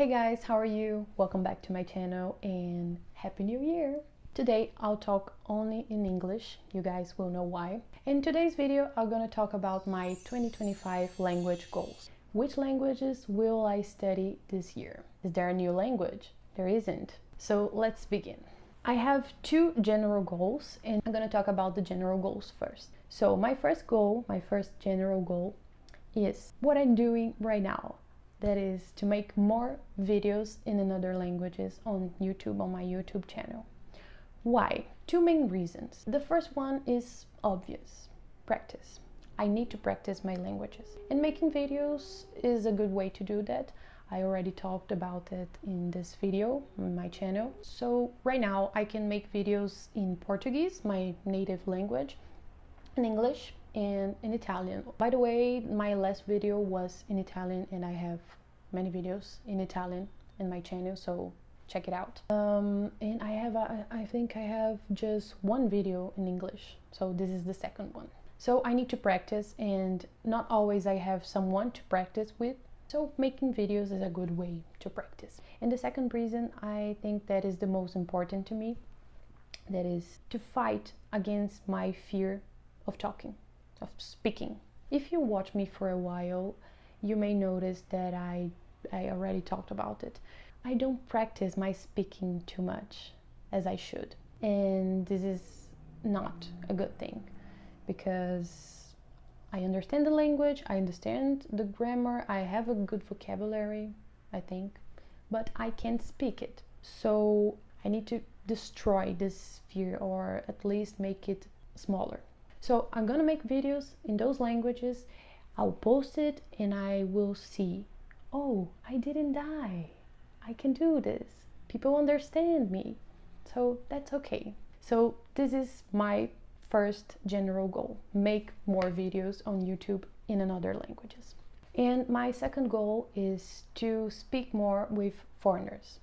Hey guys, how are you? Welcome back to my channel and Happy New Year! Today I'll talk only in English, you guys will know why. In today's video I'm gonna talk about my 2025 language goals. Which languages will I study this year? Is there a new language? There isn't. So let's begin. I have two general goals and I'm gonna talk about the general goals first. So my first general goal is what I'm doing right now. That is to make more videos in another languages on YouTube, on my YouTube channel. Why? Two main reasons. The first one is obvious, practice. I need to practice my languages. And making videos is a good way to do that. I already talked about it in this video on my channel. So right now I can make videos in Portuguese, my native language, in English, and in Italian. By the way, my last video was in Italian and I have many videos in Italian in my channel, so check it out. And I think I have just one video in English, so this is the second one. So I need to practice, and not always I have someone to practice with, so making videos is a good way to practice. And the second reason I think that is the most important to me, that is to fight against my fear of talking, of speaking. If you watch me for a while, you may notice that I already talked about it. I don't practice my speaking too much as I should. And this is not a good thing because I understand the language, I understand the grammar, I have a good vocabulary, I think, but I can't speak it. So I need to destroy this fear, or at least make it smaller. So I'm gonna make videos in those languages, I'll post it, and I will see, oh, I didn't die. I can do this. People understand me. So that's okay. So this is my first general goal, make more videos on YouTube in another languages. And my second goal is to speak more with foreigners,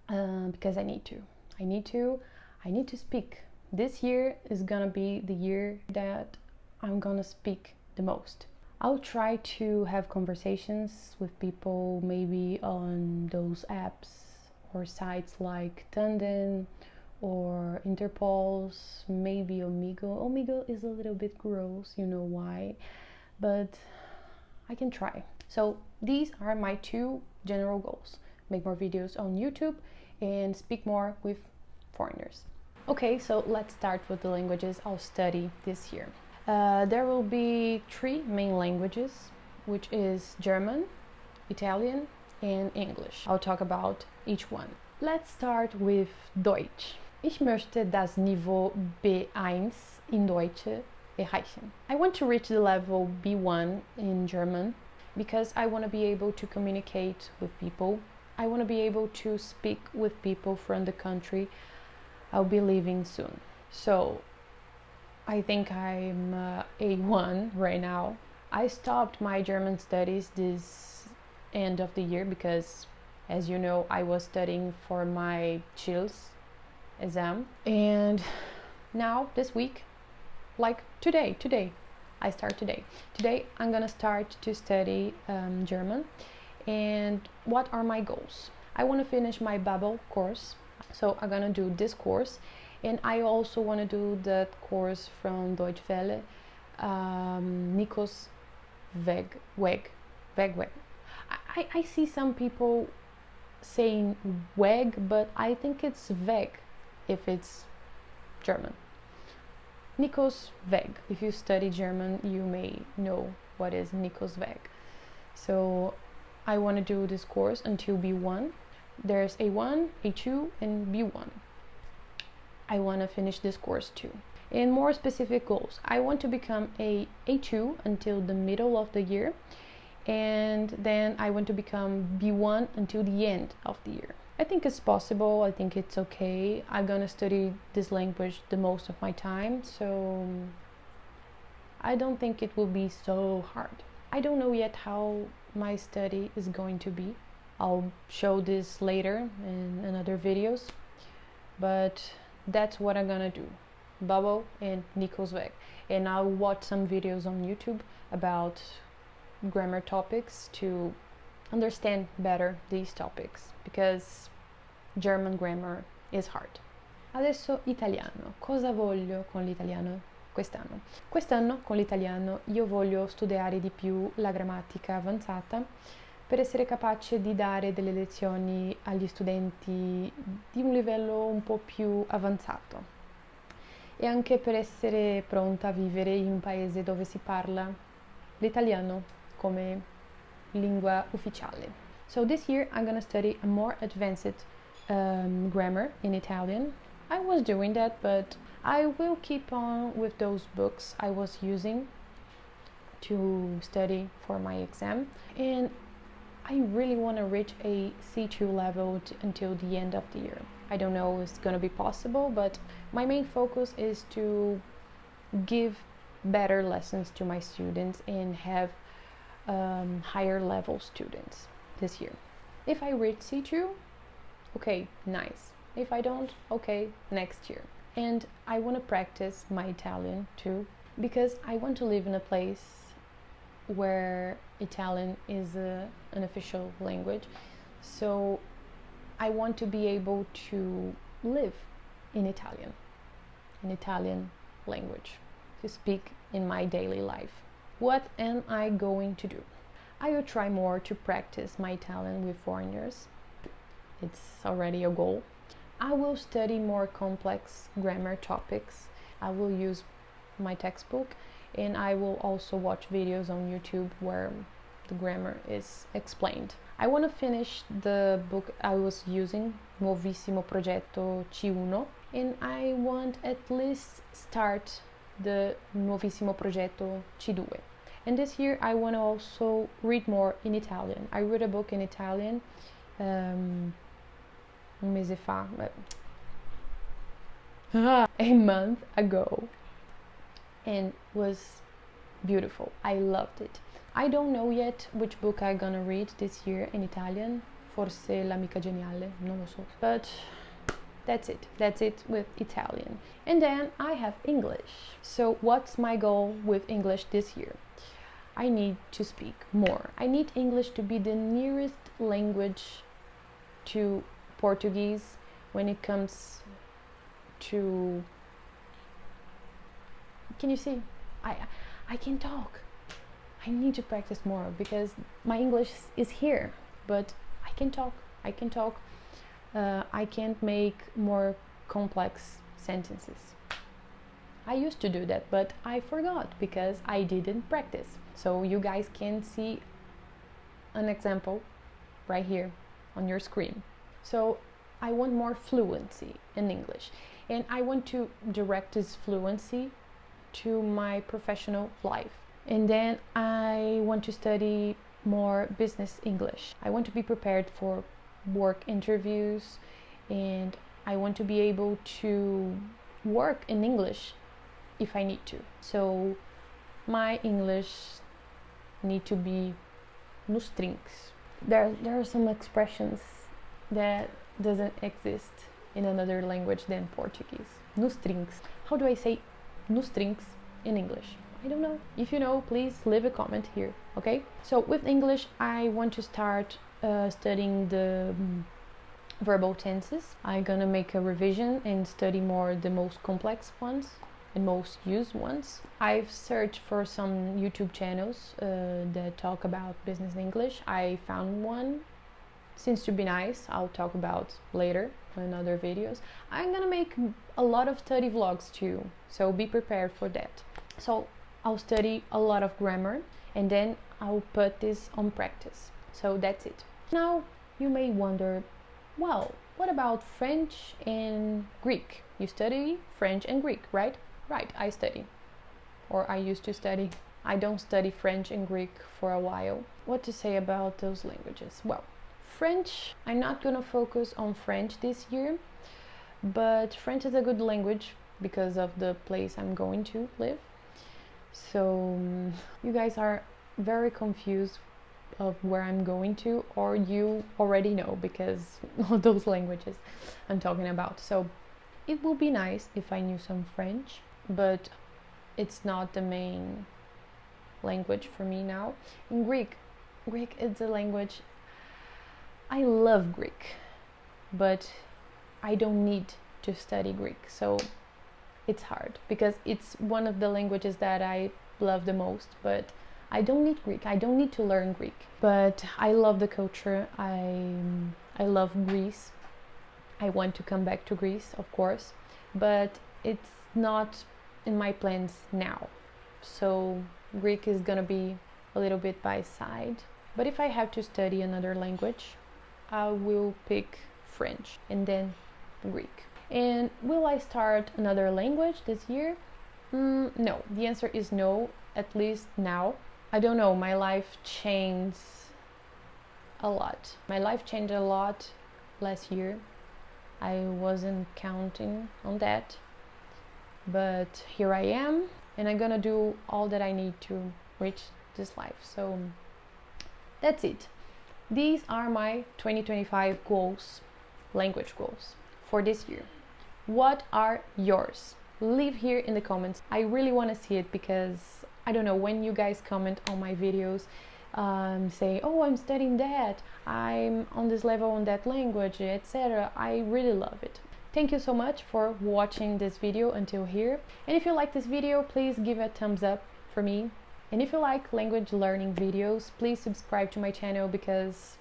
because I need to speak. This year is gonna be the year that I'm gonna speak the most. I'll try to have conversations with people, maybe on those apps or sites like Tandem or Interpols, maybe Omegle. Omegle is a little bit gross, you know why, but I can try. So these are my two general goals: make more videos on YouTube and speak more with foreigners. Okay, so let's start with the languages I'll study this year. There will be three main languages, which is German, Italian, and English. I'll talk about each one. Let's start with Deutsch. Ich möchte das Niveau B1 in Deutsch erreichen. I want to reach the level B1 in German because I want to be able to communicate with people. I want to be able to speak with people from the country I'll be leaving soon. So I think I'm A1 right now. I stopped my German studies this end of the year because, as you know, I was studying for my CHILS exam. And now, this week, like today, I start today. Today I'm gonna start to study German. And what are my goals? I want to finish my Babel course. So I'm gonna do this course, and I also want to do that course from Deutsche Welle, Nikos Weg. I see some people saying Weg, but I think it's Weg if it's German. Nikos Weg. If you study German, you may know what is Nikos Weg. So I want to do this course until B1. There's A1, A2, and B1. I want to finish this course too. And more specific goals, I want to become a A2 until the middle of the year, and then I want to become B1 until the end of the year. I think it's possible, I think it's okay. I'm gonna study this language the most of my time, so I don't think it will be so hard. I don't know yet how my study is going to be. I'll show this later in other videos, but that's what I'm gonna do. Babel and Nikos Weg. And I'll watch some videos on YouTube about grammar topics to understand better these topics, because German grammar is hard. Adesso italiano. Cosa voglio con l'italiano quest'anno? Quest'anno con l'italiano io voglio studiare di più la grammatica avanzata per essere capace di dare delle lezioni agli studenti di un livello un po' più avanzato, e anche per essere pronta a vivere in un paese dove si parla l'italiano come lingua ufficiale. So this year I'm gonna study a more advanced grammar in Italian. I was doing that, but I will keep on with those books I was using to study for my exam, and I really want to reach a C2 level until the end of the year. I don't know if it's gonna be possible, but my main focus is to give better lessons to my students and have higher level students this year. If I reach C2, okay, nice. If I don't, okay, next year. And I want to practice my Italian too, because I want to live in a place where Italian is an official language. So I want to be able to live in Italian language, to speak in my daily life. What am I going to do? I will try more to practice my Italian with foreigners. It's already a goal. I will study more complex grammar topics. I will use my textbook, and I will also watch videos on YouTube where the grammar is explained. I want to finish the book I was using, Nuovissimo Progetto C1, and I want at least start the Nuovissimo Progetto C2. And this year I want to also read more in Italian. I read a book in Italian un mese fa, a month ago, and was beautiful. I loved it. I don't know yet which book I'm gonna read this year in Italian. Forse L'amica geniale, non lo so. But that's it with Italian. And then I have English. So what's my goal with English this year? I need to speak more. I need English to be the nearest language to Portuguese when it comes to... Can you see? I can talk. I need to practice more because my English is here, but I can talk. I can't make more complex sentences. I used to do that, but I forgot because I didn't practice. So you guys can see an example right here on your screen. So I want more fluency in English, and I want to direct this fluency to my professional life. And then I want to study more business English. I want to be prepared for work interviews, and I want to be able to work in English if I need to. So my English need to be nos trinques. There are some expressions that doesn't exist in another language than Portuguese. Nos trinques. How do I say nos trinques in English? I don't know. If you know, please leave a comment here, okay? So with English, I want to start studying the verbal tenses. I'm gonna make a revision and study more the most complex ones and most used ones. I've searched for some YouTube channels that talk about business English. I found one. Seems to be nice. I'll talk about later in other videos. I'm gonna make a lot of study vlogs too, so be prepared for that. So I'll study a lot of grammar, and then I'll put this on practice. So that's it. Now you may wonder, well, what about French and Greek? You study French and Greek, right? Right, I study, or I used to study. I don't study French and Greek for a while. What to say about those languages? Well, French, I'm not gonna focus on French this year, but French is a good language because of the place I'm going to live. So you guys are very confused of where I'm going to, or you already know because of those languages I'm talking about. So it would be nice if I knew some French, but it's not the main language for me now. In Greek is a language I love Greek, but I don't need to study Greek, so it's hard because it's one of the languages that I love the most, but I don't need Greek. I don't need to learn Greek. But I love the culture. I love Greece. I want to come back to Greece, of course, but it's not in my plans now. So Greek is gonna be a little bit by side. But if I have to study another language, I will pick French and then Greek. And will I start another language this year? No, the answer is no, at least now. I don't know, my life changed a lot. My life changed a lot last year. I wasn't counting on that, but here I am, and I'm gonna do all that I need to reach this life. So that's it. These are my 2025 goals, language goals for this year. What are yours? Leave here in the comments. I really want to see it because I don't know, when you guys comment on my videos, say, oh, I'm studying that, I'm on this level on that language, etc. I really love it. Thank you so much for watching this video until here. And if you like this video, please give a thumbs up for me. And if you like language learning videos, please subscribe to my channel because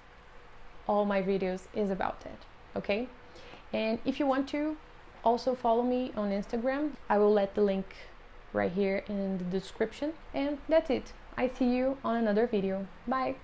all my videos is about that, okay? And if you want to also follow me on Instagram, I will let the link right here in the description. And that's it. I see you on another video. Bye!